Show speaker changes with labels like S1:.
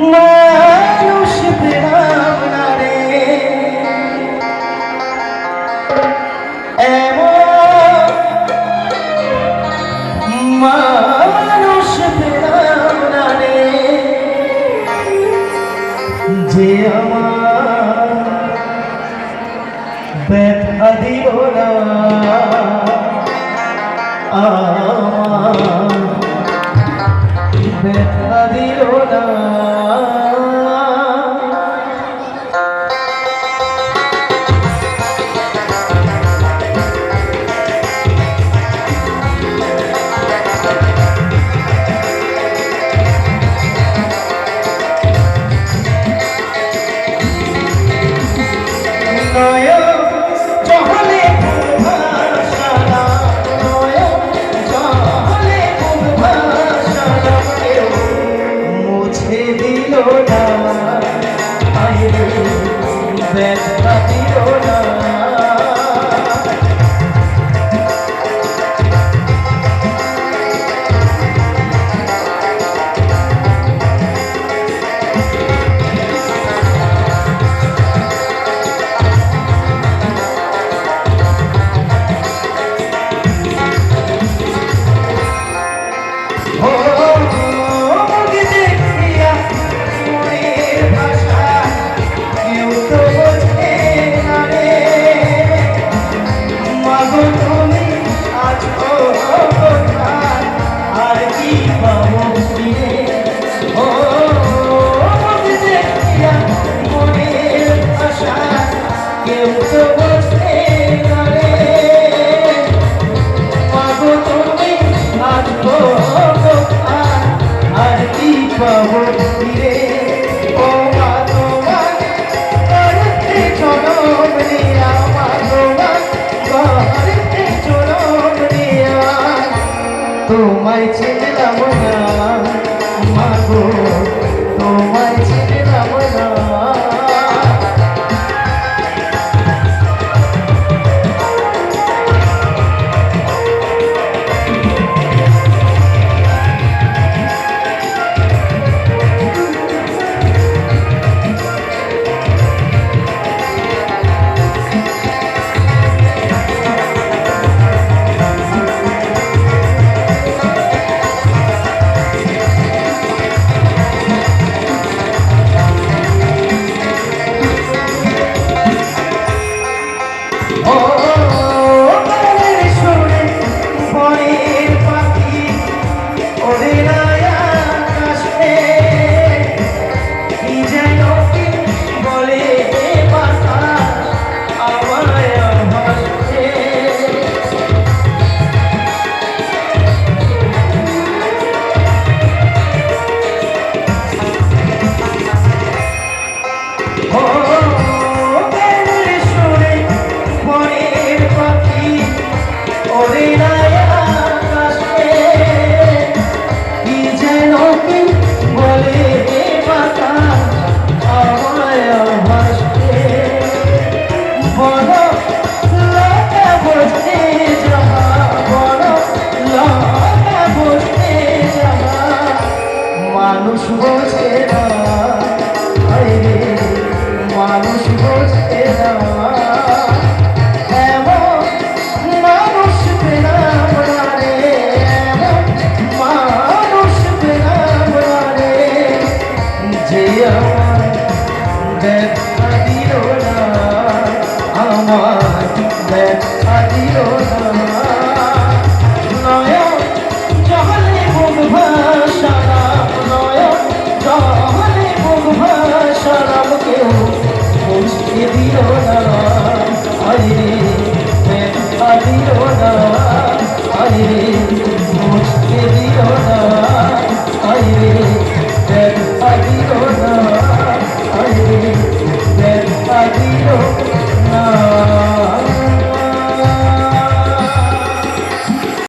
S1: মানুষ পেলাম না রে এমন মানুষ পেলাম না রে যে আমার ব্যথা দিল না আমার ব্যথা দিল না ব্যথা দিল না তোমায় চিনলাম না মাগো তোমায় চিনলাম না মানুষ বোঝে না মানুষ বোঝে না এমন মানুষ পেলাম না রে এমন মানুষ পেলাম না রে যে আমার ব্যথা দিল না আমার ব্যথা দিল না দিল না আরে ব্যথা দিল না আরে